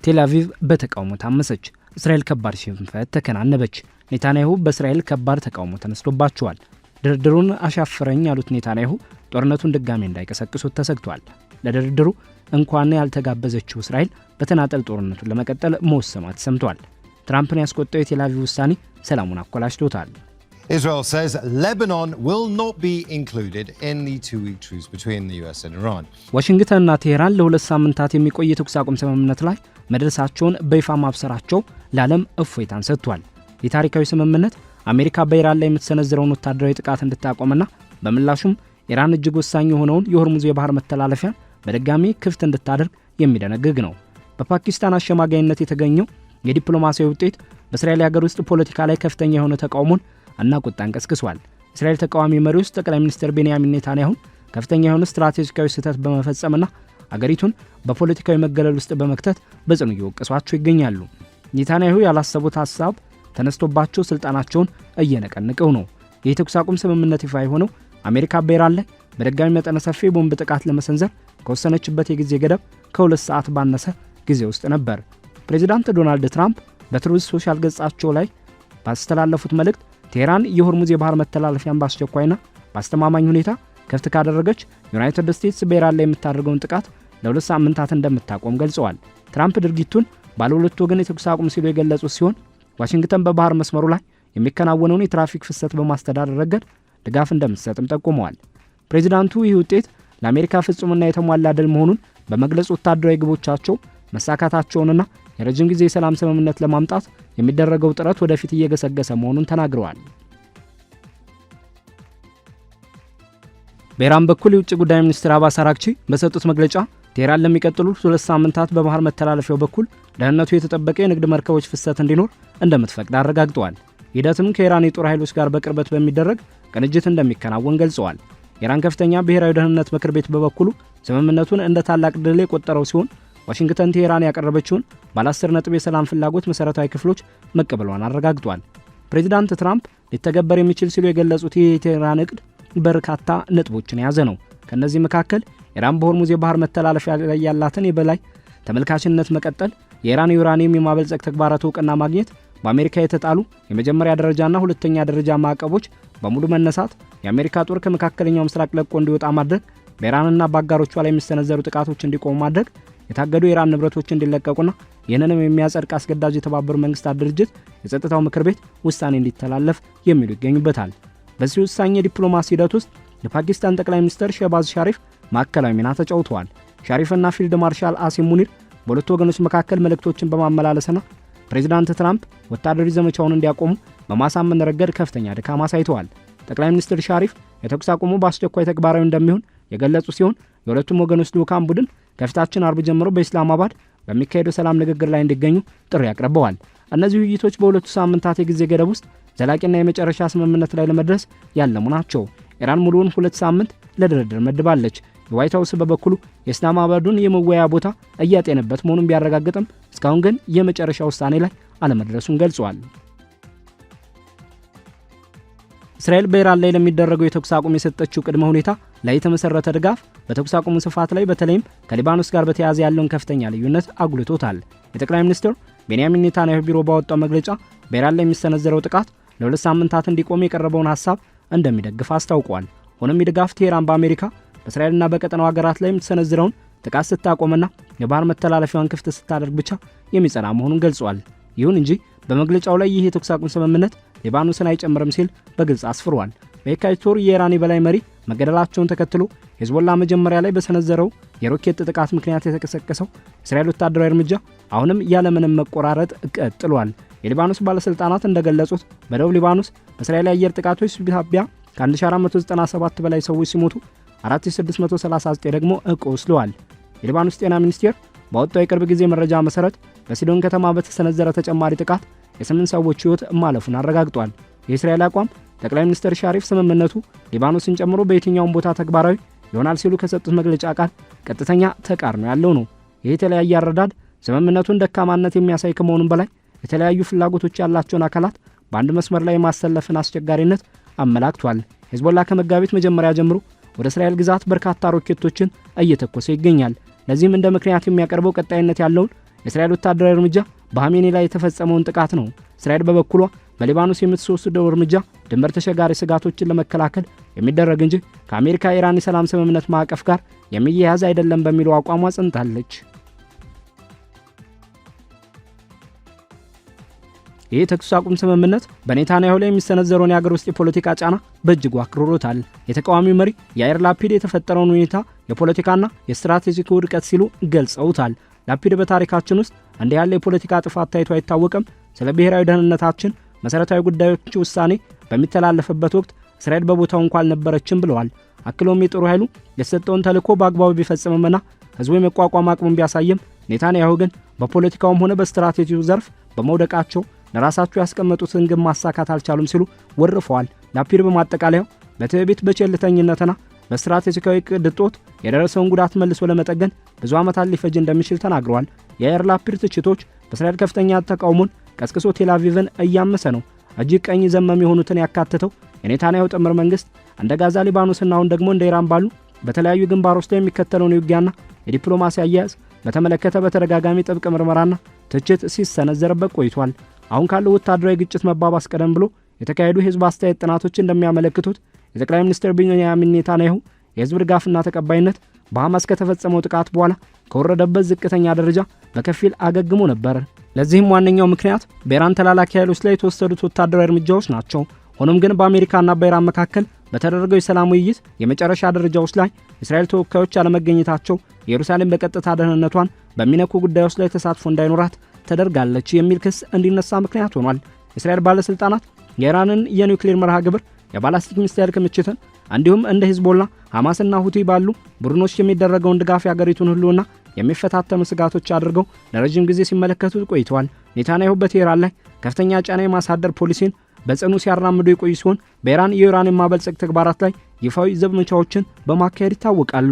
ቴል አቪቭ በተቃውሞ ታመሰች። እስራኤል ከባድ ሽንፈት ተከናነበች። ኔታንያሁ በእስራኤል ከባድ ተቃውሞ ተነስቶባቸዋል። ድርድሩን አሻፈረኝ ያሉት ኔታንያሁ ጦርነቱን ድጋሜ እንዳይቀሰቅሱት ተሰግቷል። ለድርድሩ እንኳን ያልተጋበዘችው እስራኤል በተናጠል ጦርነቱን ለመቀጠል መወሰኗ ተሰምቷል። ትራምፕን ያስቆጣው የቴል አቪቭ ውሳኔ ሰላሙን አኮላሽቶታል። Israel says Lebanon will not be included in the two-week truce between the US and Iran. ዋሽንግተንና ቴሄራን ለሁለት ሳምንታት የሚቆይ የተኩስ አቁም ስምምነት ላይ መድረሳቸውን በይፋ ማብሰራቸው ለዓለም እፎይታን ሰጥቷል። የታሪካዊ ስምምነት አሜሪካ በኢራን ላይ የምትሰነዝረውን ወታደራዊ ጥቃት እንድታቆምና በምላሹም ኢራን እጅግ ወሳኝ የሆነውን የሆርሙዝ የባህር መተላለፊያን በድጋሚ ክፍት እንድታደርግ የሚደነግግ ነው። በፓኪስታን አሸማጋይነት የተገኘው የዲፕሎማሲያዊ ውጤት በእስራኤል ሀገር ውስጥ ፖለቲካ ላይ ከፍተኛ የሆነ ተቃውሞን እና ቁጣን ቀስቅሷል። እስራኤል ተቃዋሚ መሪዎች ጠቅላይ ሚኒስትር ቤንያሚን ኔታንያሁን ከፍተኛ የሆነ ስትራቴጂካዊ ስህተት በመፈጸምና አገሪቱን በፖለቲካዊ መገለል ውስጥ በመክተት በጽኑ እየወቀሷቸው ይገኛሉ። ኔታንያሁ ያላሰቡት ሀሳብ ተነስቶባቸው ስልጣናቸውን እየነቀነቀው ነው። የተኩስ አቁም ስምምነት ይፋ የሆነው አሜሪካ በኢራን ላይ በድጋሚ መጠነ ሰፊ ቦምብ ጥቃት ለመሰንዘር ከወሰነችበት የጊዜ ገደብ ከ2 ሰዓት ባነሰ ጊዜ ውስጥ ነበር። ፕሬዚዳንት ዶናልድ ትራምፕ በትሩዝ ሶሻል ገጻቸው ላይ ባስተላለፉት መልእክት ቴህራን የሆርሙዝ የባህር መተላለፊያን በአስቸኳይና በአስተማማኝ ሁኔታ ክፍት ካደረገች ዩናይትድ ስቴትስ በኢራን ላይ የምታደርገውን ጥቃት ለ2 ሳምንታት እንደምታቆም ገልጸዋል። ትራምፕ ድርጊቱን ባለ ሁለት ወገን የተኩስ አቁም ሲሉ የገለጹት ሲሆን ዋሽንግተን በባህር መስመሩ ላይ የሚከናወነውን የትራፊክ ፍሰት በማስተዳደር ረገድ ድጋፍ እንደምትሰጥም ጠቁመዋል። ፕሬዚዳንቱ ይህ ውጤት ለአሜሪካ ፍጹምና የተሟላ ድል መሆኑን በመግለጽ ወታደራዊ ግቦቻቸው መሳካታቸውንና የረጅም ጊዜ የሰላም ስምምነት ለማምጣት የሚደረገው ጥረት ወደፊት እየገሰገሰ መሆኑን ተናግረዋል። በኢራን በኩል የውጭ ጉዳይ ሚኒስትር አባስ አራግቺ በሰጡት መግለጫ ቴህራን ለሚቀጥሉት 2 ሳምንታት በባህር መተላለፊያው በኩል ደህንነቱ የተጠበቀ የንግድ መርከቦች ፍሰት እንዲኖር እንደምትፈቅድ አረጋግጠዋል። ሂደቱም ከኢራን የጦር ኃይሎች ጋር በቅርበት በሚደረግ ቅንጅት እንደሚከናወን ገልጸዋል። የኢራን ከፍተኛ ብሔራዊ ደህንነት ምክር ቤት በበኩሉ ስምምነቱን እንደ ታላቅ ድል የቆጠረው ሲሆን ዋሽንግተን ቴህራን ያቀረበችውን ባለ 10 ነጥብ የሰላም ፍላጎት መሰረታዊ ክፍሎች መቀበሏን አረጋግጧል። ፕሬዚዳንት ትራምፕ ሊተገበር የሚችል ሲሉ የገለጹት ይህ የቴህራን እቅድ በርካታ ነጥቦችን የያዘ ነው። ከነዚህ መካከል ኢራን በሆርሙዝ የባህር መተላለፊያ ላይ ያላትን የበላይ ተመልካችነት መቀጠል፣ የኢራን ዩራኒየም የማበልጸግ ተግባራት እውቅና ማግኘት፣ በአሜሪካ የተጣሉ የመጀመሪያ ደረጃና ሁለተኛ ደረጃ ማዕቀቦች በሙሉ መነሳት፣ የአሜሪካ ጦር ከመካከለኛው ምስራቅ ለቆ እንዲወጣ ማድረግ፣ በኢራንና በአጋሮቿ ላይ የሚሰነዘሩ ጥቃቶች እንዲቆሙ ማድረግ፣ የታገዱ የኢራን ንብረቶች እንዲለቀቁና ይህንንም የሚያጸድቅ አስገዳጅ የተባበሩት መንግስታት ድርጅት የጸጥታው ምክር ቤት ውሳኔ እንዲተላለፍ የሚሉ ይገኙበታል። በዚህ ውሳኔ የዲፕሎማሲ ሂደት ውስጥ የፓኪስታን ጠቅላይ ሚኒስትር ሸህባዝ ሻሪፍ ማዕከላዊ ሚና ተጫውተዋል። ሻሪፍና ፊልድ ማርሻል አሲም ሙኒር በሁለቱ ወገኖች መካከል መልእክቶችን በማመላለስና ፕሬዚዳንት ትራምፕ ወታደራዊ ዘመቻውን እንዲያቆሙ በማሳመን ረገድ ከፍተኛ ድካም አሳይተዋል። ጠቅላይ ሚኒስትር ሻሪፍ የተኩስ አቁሙ በአስቸኳይ ተግባራዊ እንደሚሆን የገለጹ ሲሆን የሁለቱም ወገኖች ልዑካን ቡድን ከፊታችን አርብ ጀምሮ በኢስላማባድ በሚካሄደው ሰላም ንግግር ላይ እንዲገኙ ጥሪ አቅርበዋል። እነዚህ ውይይቶች በሁለቱ ሳምንታት የጊዜ ገደብ ውስጥ ዘላቂና የመጨረሻ ስምምነት ላይ ለመድረስ ያለሙ ናቸው። ኢራን ሙሉውን 2 ሳምንት ለድርድር መድባለች። የዋይት ሃውስ በበኩሉ የኢስላማባዱን የመወያያ ቦታ እያጤነበት መሆኑን ቢያረጋግጥም እስካሁን ግን የመጨረሻ ውሳኔ ላይ አለመድረሱን ገልጿል። እስራኤል በኢራን ላይ ለሚደረገው የተኩስ አቁም የሰጠችው ቅድመ ሁኔታ ላይ የተመሰረተ ድጋፍ በተኩስ አቁሙ ስፋት ላይ በተለይም ከሊባኖስ ጋር በተያያዘ ያለውን ከፍተኛ ልዩነት አጉልቶታል። የጠቅላይ ሚኒስትር ቤንያሚን ኔታንያሁ ቢሮ ባወጣው መግለጫ በኢራን ላይ የሚሰነዘረው ጥቃት ለ2 ሳምንታት እንዲቆም የቀረበውን ሐሳብ እንደሚደግፍ አስታውቋል። ሆኖም የድጋፍ ቴህራን በአሜሪካ በእስራኤልና በቀጠናው ሀገራት ላይ የምትሰነዝረውን ጥቃት ስታቆምና የባህር መተላለፊያውን ክፍት ስታደርግ ብቻ የሚጸና መሆኑን ገልጿል። ይሁን እንጂ በመግለጫው ላይ ይህ የተኩስ አቁም ስምምነት ሊባኖስን አይጨምርም ሲል በግልጽ አስፍሯል። በየካቲት ወር የኢራን የበላይ መሪ መገደላቸውን ተከትሎ ሄዝቦላ መጀመሪያ ላይ በሰነዘረው የሮኬት ጥቃት ምክንያት የተቀሰቀሰው እስራኤል ወታደራዊ እርምጃ አሁንም ያለምንም መቆራረጥ ቀጥሏል። የሊባኖስ ባለስልጣናት እንደገለጹት በደቡብ ሊባኖስ በእስራኤል የአየር ጥቃቶች ሳቢያ ከ1497 በላይ ሰዎች ሲሞቱ 4639 ደግሞ ቆስለዋል። የሊባኖስ ጤና ሚኒስቴር ባወጣው የቅርብ ጊዜ መረጃ መሰረት በሲዶን ከተማ በተሰነዘረ ተጨማሪ ጥቃት የ8 ሰዎች ሕይወት ማለፉን አረጋግጧል። የእስራኤል አቋም ጠቅላይ ሚኒስትር ሻሪፍ ስምምነቱ ሊባኖስን ጨምሮ በየትኛውም ቦታ ተግባራዊ ይሆናል ሲሉ ከሰጡት መግለጫ ቃል ቀጥተኛ ተቃርኖ ያለው ነው። ይህ የተለያየ አረዳድ ስምምነቱን ደካማነት የሚያሳይ ከመሆኑም በላይ የተለያዩ ፍላጎቶች ያላቸውን አካላት በአንድ መስመር ላይ ማሰለፍን አስቸጋሪነት አመላክቷል። ሄዝቦላ ከመጋቢት መጀመሪያ ጀምሮ ወደ እስራኤል ግዛት በርካታ ሮኬቶችን እየተኮሰ ይገኛል። ለዚህም እንደ ምክንያት የሚያቀርበው ቀጣይነት ያለውን የእስራኤል ወታደራዊ እርምጃ በሐሜኒ ላይ የተፈጸመውን ጥቃት ነው። እስራኤል በበኩሏ በሊባኖስ የምትወስደው እርምጃ ድንበር ተሻጋሪ ስጋቶችን ለመከላከል የሚደረግ እንጂ ከአሜሪካ ኢራን የሰላም ስምምነት ማዕቀፍ ጋር የሚያያዝ አይደለም በሚለው አቋሟ ጸንታለች። ይህ የተኩስ አቁም ስምምነት በኔታንያሁ ላይ የሚሰነዘረውን የአገር ውስጥ የፖለቲካ ጫና በእጅጉ አክርሮታል። የተቃዋሚው መሪ ያይር ላፒድ የተፈጠረውን ሁኔታ የፖለቲካና የስትራቴጂክ ውድቀት ሲሉ ገልጸውታል። ላፒድ በታሪካችን ውስጥ እንዲህ ያለ የፖለቲካ ጥፋት ታይቶ አይታወቅም፣ ስለ ብሔራዊ ደህንነታችን መሰረታዊ ጉዳዮች ውሳኔ በሚተላለፍበት ወቅት እስራኤል በቦታው እንኳን አልነበረችም ብለዋል። አክሎም የጦር ኃይሉ የተሰጠውን ተልዕኮ በአግባቡ ቢፈጽምምና ህዝቡ የመቋቋም አቅሙን ቢያሳይም ኔታንያሁ ግን በፖለቲካውም ሆነ በስትራቴጂው ዘርፍ በመውደቃቸው ለራሳቸው ያስቀመጡትን ግብ ማሳካት አልቻሉም ሲሉ ወርፈዋል። ላፒድ በማጠቃለያው በትዕቢት በቸልተኝነትና በስትራቴጂካዊ ዕቅድ እጦት የደረሰውን ጉዳት መልሶ ለመጠገን ብዙ ዓመታት ሊፈጅ እንደሚችል ተናግረዋል። የያይር ላፒድ ትችቶች በእስራኤል ከፍተኛ ተቃውሞን ቀስቅሶ ቴል አቪቭን እያመሰ ነው። እጅግ ቀኝ ዘመም የሆኑትን ያካተተው የኔታንያሁ ጥምር መንግስት እንደ ጋዛ፣ ሊባኖስና አሁን ደግሞ እንደ ኢራን ባሉ በተለያዩ ግንባሮች ላይ የሚከተለውን የውጊያና የዲፕሎማሲ አያያዝ በተመለከተ በተደጋጋሚ ጥብቅ ምርመራና ትችት ሲሰነዘርበት ቆይቷል። አሁን ካለው ወታደራዊ ግጭት መባባስ ቀደም ብሎ የተካሄዱ የህዝብ አስተያየት ጥናቶች እንደሚያመለክቱት የጠቅላይ ሚኒስትር ቤንያሚን ኔታንያሁ የህዝብ ድጋፍና ተቀባይነት በሐማስ ከተፈጸመው ጥቃት በኋላ ከወረደበት ዝቅተኛ ደረጃ በከፊል አገግሞ ነበር። ለዚህም ዋነኛው ምክንያት በኢራን ተላላኪ ኃይሎች ላይ የተወሰዱት ወታደራዊ እርምጃዎች ናቸው። ሆኖም ግን በአሜሪካና በኢራን መካከል በተደረገው የሰላም ውይይት የመጨረሻ ደረጃዎች ላይ የእስራኤል ተወካዮች አለመገኘታቸው ኢየሩሳሌም በቀጥታ ደህንነቷን በሚነኩ ጉዳዮች ላይ ተሳትፎ እንዳይኖራት ተደርጋለች የሚል ክስ እንዲነሳ ምክንያት ሆኗል። የእስራኤል ባለስልጣናት የኢራንን የኒውክሌር መርሃ ግብር፣ የባላስቲክ ሚሳይል ክምችትን እንዲሁም እንደ ሂዝቦላ፣ ሐማስና ሁቲ ባሉ ቡድኖች የሚደረገውን ድጋፍ የአገሪቱን ህልውና የሚፈታተኑ ስጋቶች አድርገው ለረጅም ጊዜ ሲመለከቱ ቆይተዋል። ኔታንያሁ በቴህራን ላይ ከፍተኛ ጫና የማሳደር ፖሊሲን በጽኑ ሲያራምዱ የቆዩ ሲሆን በኢራን የዩራኒየም ማበልጸግ ተግባራት ላይ ይፋዊ ዘመቻዎችን በማካሄድ ይታወቃሉ።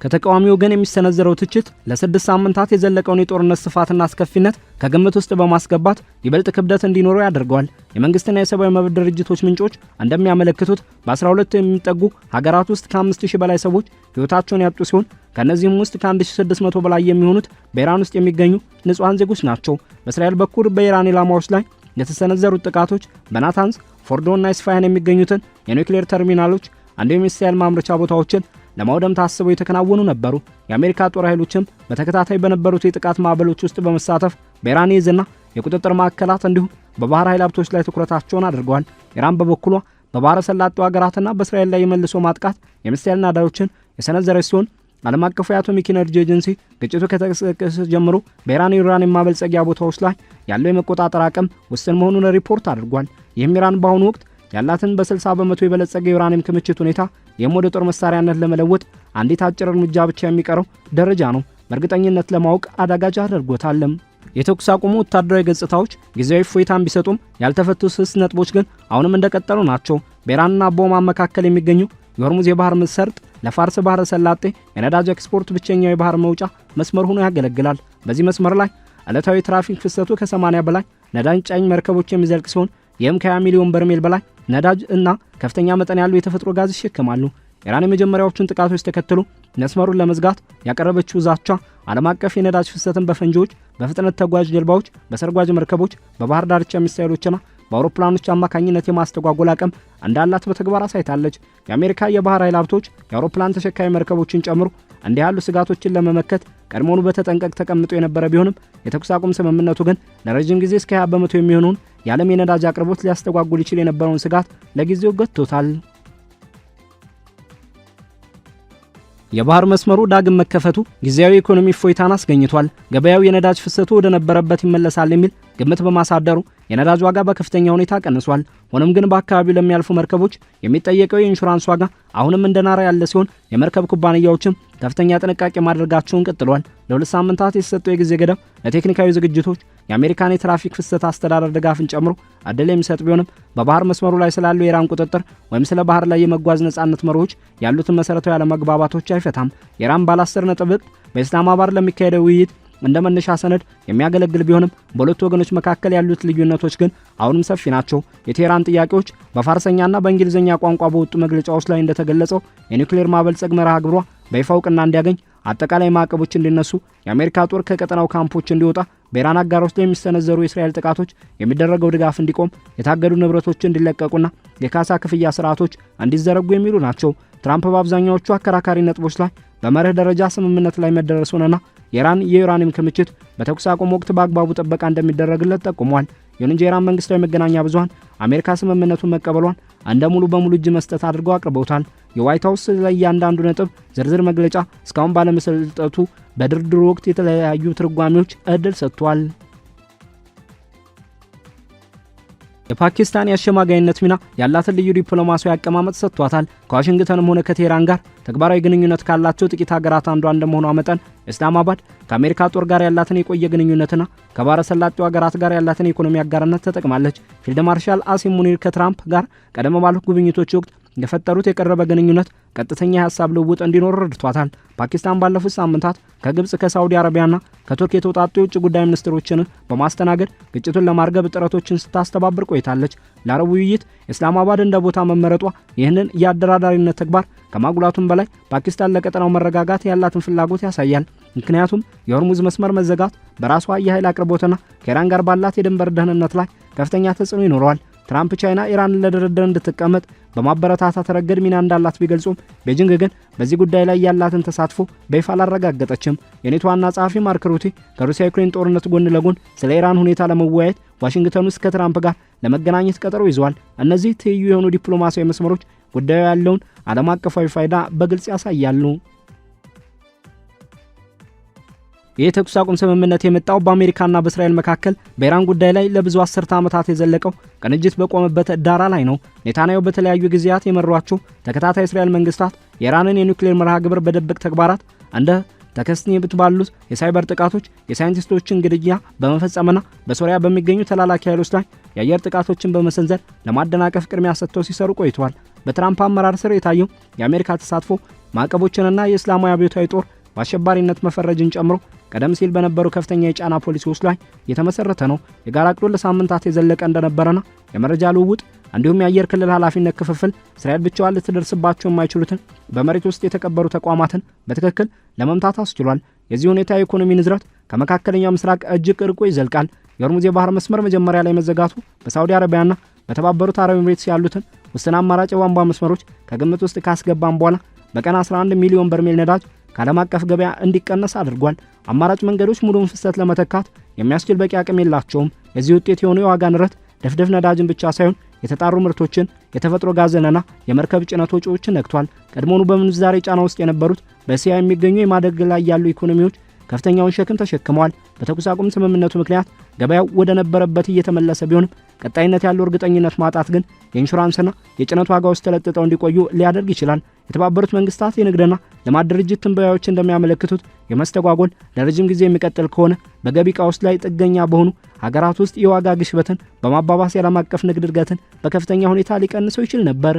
ከተቃዋሚ ወገን የሚሰነዘረው ትችት ለ6 ሳምንታት የዘለቀውን የጦርነት ስፋትና አስከፊነት ከግምት ውስጥ በማስገባት ይበልጥ ክብደት እንዲኖረው ያደርገዋል። የመንግስትና የሰብአዊ መብት ድርጅቶች ምንጮች እንደሚያመለክቱት በ12 የሚጠጉ ሀገራት ውስጥ ከ5000 በላይ ሰዎች ህይወታቸውን ያጡ ሲሆን ከነዚህም ውስጥ ከ1600 በላይ የሚሆኑት በኢራን ውስጥ የሚገኙ ንጹሃን ዜጎች ናቸው። በእስራኤል በኩል በኢራን ኢላማዎች ላይ የተሰነዘሩት ጥቃቶች በናታንዝ፣ ፎርዶና ኢስፋሃን የሚገኙትን የኒውክሌር ተርሚናሎች እንዲሁም የሚሳኤል ማምረቻ ቦታዎችን ለማውደም ታስበው የተከናወኑ ነበሩ። የአሜሪካ ጦር ኃይሎችም በተከታታይ በነበሩት የጥቃት ማዕበሎች ውስጥ በመሳተፍ በኢራን የዝና የቁጥጥር ማዕከላት እንዲሁም በባህር ኃይል ሀብቶች ላይ ትኩረታቸውን አድርገዋል። ኢራን በበኩሏ በባህረ ሰላጤው ሀገራትና በእስራኤል ላይ የመልሶ ማጥቃት የሚሳኤል ናዳዎችን የሰነዘረች ሲሆን ዓለም አቀፉ የአቶሚክ ኢነርጂ ኤጀንሲ ግጭቱ ከተቀሰቀሰ ጀምሮ በኢራን የዩራኒየም ማበልጸጊያ ቦታዎች ላይ ያለው የመቆጣጠር አቅም ውስን መሆኑን ሪፖርት አድርጓል። ይህም ኢራን በአሁኑ ወቅት ያላትን በ60 በመቶ የበለጸገ የዩራኒየም ክምችት ሁኔታ የሞደ ጦር መሳሪያነት ለመለወጥ አንዲት አጭር እርምጃ ብቻ የሚቀረው ደረጃ ነው። በእርግጠኝነት ለማወቅ አዳጋች አድርጎታል። የተኩስ አቁሙ ወታደራዊ ገጽታዎች ጊዜያዊ እፎይታን ቢሰጡም ያልተፈቱ ስስ ነጥቦች ግን አሁንም እንደቀጠሉ ናቸው። በኢራንና በኦማን መካከል የሚገኘው የሆርሙዝ የባህር ሰርጥ ለፋርስ ባህረ ሰላጤ የነዳጅ ኤክስፖርት ብቸኛው የባህር መውጫ መስመር ሆኖ ያገለግላል። በዚህ መስመር ላይ ዕለታዊ ትራፊክ ፍሰቱ ከ80 በላይ ነዳጅ ጫኝ መርከቦች የሚዘልቅ ሲሆን ይህም ከ20 ሚሊዮን በርሜል በላይ ነዳጅ እና ከፍተኛ መጠን ያለው የተፈጥሮ ጋዝ ይሸከማሉ። ኢራን የመጀመሪያዎቹን ጥቃቶች ተከትሎ መስመሩን ለመዝጋት ያቀረበችው ዛቻ ዓለም አቀፍ የነዳጅ ፍሰትን በፈንጂዎች፣ በፍጥነት ተጓዥ ጀልባዎች፣ በሰርጓጅ መርከቦች፣ በባህር ዳርቻ ሚሳኤሎችና በአውሮፕላኖች አማካኝነት የማስተጓጎል አቅም እንዳላት በተግባር አሳይታለች። የአሜሪካ የባህር ኃይል ሀብቶች የአውሮፕላን ተሸካሚ መርከቦችን ጨምሮ እንዲህ ያሉ ስጋቶችን ለመመከት ቀድሞውኑ በተጠንቀቅ ተቀምጦ የነበረ ቢሆንም የተኩስ አቁም ስምምነቱ ግን ለረጅም ጊዜ እስከ 20 በመቶ የሚሆነውን የዓለም የነዳጅ አቅርቦት ሊያስተጓጉል ይችል የነበረውን ስጋት ለጊዜው ገጥቶታል። የባህር መስመሩ ዳግም መከፈቱ ጊዜያዊ ኢኮኖሚ እፎይታን አስገኝቷል። ገበያው የነዳጅ ፍሰቱ ወደ ነበረበት ይመለሳል የሚል ግምት በማሳደሩ የነዳጅ ዋጋ በከፍተኛ ሁኔታ ቀንሷል። ሆኖም ግን በአካባቢው ለሚያልፉ መርከቦች የሚጠየቀው የኢንሹራንስ ዋጋ አሁንም እንደናረ ያለ ሲሆን የመርከብ ኩባንያዎችም ከፍተኛ ጥንቃቄ ማድረጋቸውን ቀጥለዋል። ለ2 ሳምንታት የተሰጠው የጊዜ ገደብ ለቴክኒካዊ ዝግጅቶች የአሜሪካን የትራፊክ ፍሰት አስተዳደር ድጋፍን ጨምሮ እድል የሚሰጥ ቢሆንም በባህር መስመሩ ላይ ስላለው የኢራን ቁጥጥር ወይም ስለ ባህር ላይ የመጓዝ ነጻነት መርሆች ያሉትን መሰረታዊ አለመግባባቶች አይፈታም። የኢራን ባለ 10 ነጥብ ዕቅድ በኢስላማባድ ለሚካሄደው ውይይት እንደ መነሻ ሰነድ የሚያገለግል ቢሆንም በሁለቱ ወገኖች መካከል ያሉት ልዩነቶች ግን አሁንም ሰፊ ናቸው። የቴህራን ጥያቄዎች በፋርሰኛና በእንግሊዝኛ ቋንቋ በወጡ መግለጫዎች ላይ እንደተገለጸው የኒውክሌር ማበልጸግ መርሃ ግብሯ በይፋ እውቅና እንዲያገኝ፣ አጠቃላይ ማዕቀቦች እንዲነሱ፣ የአሜሪካ ጦር ከቀጠናው ካምፖች እንዲወጣ፣ በኢራን አጋሮች ላይ የሚሰነዘሩ የእስራኤል ጥቃቶች የሚደረገው ድጋፍ እንዲቆም፣ የታገዱ ንብረቶች እንዲለቀቁና የካሳ ክፍያ ስርዓቶች እንዲዘረጉ የሚሉ ናቸው። ትራምፕ በአብዛኛዎቹ አከራካሪ ነጥቦች ላይ በመርህ ደረጃ ስምምነት ላይ መደረሱንና የኢራን የዩራኒየም ክምችት በተኩስ አቁም ወቅት በአግባቡ ጥበቃ እንደሚደረግለት ጠቁሟል። ይሁን እንጂ የኢራን መንግስታዊ መገናኛ ብዙሃን አሜሪካ ስምምነቱን መቀበሏን እንደ ሙሉ በሙሉ እጅ መስጠት አድርገው አቅርበውታል። የዋይት ሀውስ ለእያንዳንዱ ነጥብ ዝርዝር መግለጫ እስካሁን ባለመሰጠቱ በድርድሩ ወቅት የተለያዩ ትርጓሜዎች እድል ሰጥቷል። የፓኪስታን የአሸማጋይነት ሚና ያላትን ልዩ ዲፕሎማሲያዊ አቀማመጥ ሰጥቷታል። ከዋሽንግተንም ሆነ ከቴህራን ጋር ተግባራዊ ግንኙነት ካላቸው ጥቂት ሀገራት አንዷ እንደመሆኗ መጠን ኢስላማባድ ከአሜሪካ ጦር ጋር ያላትን የቆየ ግንኙነትና ከባሕረ ሰላጤው ሀገራት ጋር ያላትን የኢኮኖሚ አጋርነት ተጠቅማለች። ፊልድ ማርሻል አሲም ሙኒር ከትራምፕ ጋር ቀደም ባሉት ጉብኝቶች ወቅት የፈጠሩት የቀረበ ግንኙነት ቀጥተኛ የሀሳብ ልውውጥ እንዲኖር ረድቷታል። ፓኪስታን ባለፉት ሳምንታት ከግብጽ ከሳዑዲ አረቢያና ከቱርክ የተውጣጡ የውጭ ጉዳይ ሚኒስትሮችን በማስተናገድ ግጭቱን ለማርገብ ጥረቶችን ስታስተባብር ቆይታለች። ለአረቡ ውይይት ኢስላማባድ እንደ ቦታ መመረጧ ይህንን የአደራዳሪነት ተግባር ከማጉላቱም በላይ ፓኪስታን ለቀጠናው መረጋጋት ያላትን ፍላጎት ያሳያል። ምክንያቱም የሆርሙዝ መስመር መዘጋት በራሷ የኃይል አቅርቦትና ከኢራን ጋር ባላት የድንበር ደህንነት ላይ ከፍተኛ ተጽዕኖ ይኖረዋል። ትራምፕ ቻይና ኢራንን ለድርድር እንድትቀመጥ በማበረታታት ረገድ ሚና እንዳላት ቢገልጹም ቤጂንግ ግን በዚህ ጉዳይ ላይ ያላትን ተሳትፎ በይፋ አላረጋገጠችም። የኔቶ ዋና ጸሐፊ ማርክ ሩቴ ከሩሲያ ዩክሬን ጦርነት ጎን ለጎን ስለ ኢራን ሁኔታ ለመወያየት ዋሽንግተን ውስጥ ከትራምፕ ጋር ለመገናኘት ቀጠሮ ይዘዋል። እነዚህ ትይዩ የሆኑ ዲፕሎማሲያዊ መስመሮች ጉዳዩ ያለውን ዓለም አቀፋዊ ፋይዳ በግልጽ ያሳያሉ። የተኩስ አቁም ስምምነት የመጣው በአሜሪካና በእስራኤል መካከል በኢራን ጉዳይ ላይ ለብዙ አስርተ ዓመታት የዘለቀው ቅንጅት በቆመበት ዳራ ላይ ነው። ኔታንያሁ በተለያዩ ጊዜያት የመሯቸው ተከታታይ እስራኤል መንግስታት የኢራንን የኒውክሌር መርሃ ግብር በደብቅ ተግባራት እንደ ተከስኒብት ባሉት የሳይበር ጥቃቶች፣ የሳይንቲስቶችን ግድያ በመፈጸምና በሶሪያ በሚገኙ ተላላኪ ኃይሎች ላይ የአየር ጥቃቶችን በመሰንዘር ለማደናቀፍ ቅድሚያ ሰጥተው ሲሰሩ ቆይተዋል። በትራምፕ አመራር ስር የታየው የአሜሪካ ተሳትፎ ማዕቀቦችንና የእስላማዊ አብዮታዊ ጦር በአሸባሪነት መፈረጅን ጨምሮ ቀደም ሲል በነበሩ ከፍተኛ የጫና ፖሊሲዎች ላይ የተመሰረተ ነው። የጋራ እቅዱን ለሳምንታት የዘለቀ እንደነበረና የመረጃ ልውውጥ እንዲሁም የአየር ክልል ኃላፊነት ክፍፍል እስራኤል ብቻዋን ልትደርስባቸው የማይችሉትን በመሬት ውስጥ የተቀበሩ ተቋማትን በትክክል ለመምታት አስችሏል። የዚህ ሁኔታ የኢኮኖሚ ንዝረት ከመካከለኛው ምስራቅ እጅግ ርቆ ይዘልቃል። የሆርሙዝ የባህር መስመር መጀመሪያ ላይ መዘጋቱ በሳዑዲ አረቢያና በተባበሩት አረብ ኤምሬትስ ያሉትን ውስን አማራጭ የቧንቧ መስመሮች ከግምት ውስጥ ካስገባም በኋላ በቀን 11 ሚሊዮን በርሜል ነዳጅ ከዓለም አቀፍ ገበያ እንዲቀነስ አድርጓል። አማራጭ መንገዶች ሙሉውን ፍሰት ለመተካት የሚያስችል በቂ አቅም የላቸውም። የዚህ ውጤት የሆነው የዋጋ ንረት ድፍድፍ ነዳጅን ብቻ ሳይሆን የተጣሩ ምርቶችን፣ የተፈጥሮ ጋዝንና የመርከብ ጭነት ወጪዎችን ነክቷል። ቀድሞውኑ በምንዛሬ ጫና ውስጥ የነበሩት በእስያ የሚገኙ የማደግ ላይ ያሉ ኢኮኖሚዎች ከፍተኛውን ሸክም ተሸክመዋል። በተኩስ አቁም ስምምነቱ ምክንያት ገበያው ወደ ነበረበት እየተመለሰ ቢሆንም ቀጣይነት ያለው እርግጠኝነት ማጣት ግን የኢንሹራንስና የጭነት ዋጋዎች ተለጥጠው እንዲቆዩ ሊያደርግ ይችላል። የተባበሩት መንግስታት የንግድና ልማት ድርጅት ትንበያዎች እንደሚያመለክቱት የመስተጓጎል ለረጅም ጊዜ የሚቀጥል ከሆነ በገቢ ዕቃዎች ላይ ጥገኛ በሆኑ ሀገራት ውስጥ የዋጋ ግሽበትን በማባባስ የዓለም አቀፍ ንግድ እድገትን በከፍተኛ ሁኔታ ሊቀንሰው ይችል ነበር።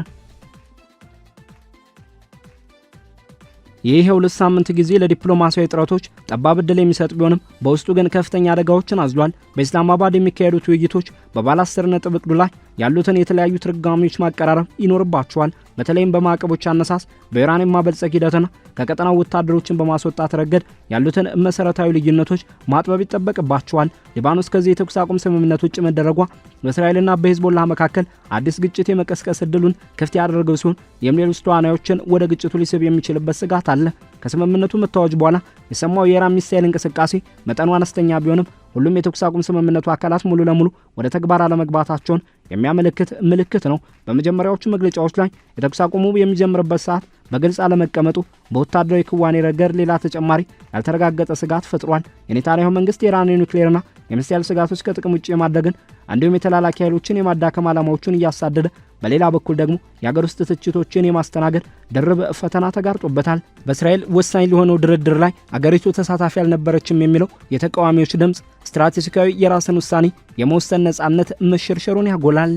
ይህ የሁለት ሳምንት ጊዜ ለዲፕሎማሲያዊ ጥረቶች ጠባብ ዕድል የሚሰጥ ቢሆንም በውስጡ ግን ከፍተኛ አደጋዎችን አዝሏል። በኢስላማባድ የሚካሄዱት ውይይቶች በባለ 10 ነጥብ ዕቅዱ ላይ ያሉትን የተለያዩ ትርጓሜዎች ማቀራረብ ይኖርባቸዋል። በተለይም በማዕቀቦች አነሳስ፣ በኢራን የማበልጸግ ሂደትና ከቀጠናው ወታደሮችን በማስወጣት ረገድ ያሉትን መሰረታዊ ልዩነቶች ማጥበብ ይጠበቅባቸዋል። ሊባኖስ ከዚህ የተኩስ አቁም ስምምነት ውጭ መደረጓ በእስራኤልና በሂዝቦላህ መካከል አዲስ ግጭት የመቀስቀስ ዕድሉን ክፍት ያደረገው ሲሆን ሌሎች ተዋናዮችን ወደ ግጭቱ ሊስብ የሚችልበት ስጋት አለ። ከስምምነቱ መታወጅ በኋላ የሰማው የኢራን ሚሳኤል እንቅስቃሴ መጠኑ አነስተኛ ቢሆንም ሁሉም የተኩስ አቁም ስምምነቱ አካላት ሙሉ ለሙሉ ወደ ተግባር አለመግባታቸውን የሚያመለክት ምልክት ነው። በመጀመሪያዎቹ መግለጫዎች ላይ የተኩስ አቁሙ የሚጀምርበት ሰዓት በግልጽ አለመቀመጡ በወታደራዊ ክዋኔ ረገድ ሌላ ተጨማሪ ያልተረጋገጠ ስጋት ፈጥሯል። የኔታንያሁ መንግስት የኢራን ኒውክሌርና የሚሳኤል ስጋቶች ከጥቅም ውጭ የማድረግን እንዲሁም የተላላኪ ኃይሎችን የማዳከም ዓላማዎቹን እያሳደደ፣ በሌላ በኩል ደግሞ የአገር ውስጥ ትችቶችን የማስተናገድ ድርብ ፈተና ተጋርጦበታል። በእስራኤል ወሳኝ ለሆነው ድርድር ላይ አገሪቱ ተሳታፊ አልነበረችም የሚለው የተቃዋሚዎች ድምፅ ስትራቴጂካዊ የራስን ውሳኔ የመወሰን ነጻነት መሸርሸሩን ያጎላል።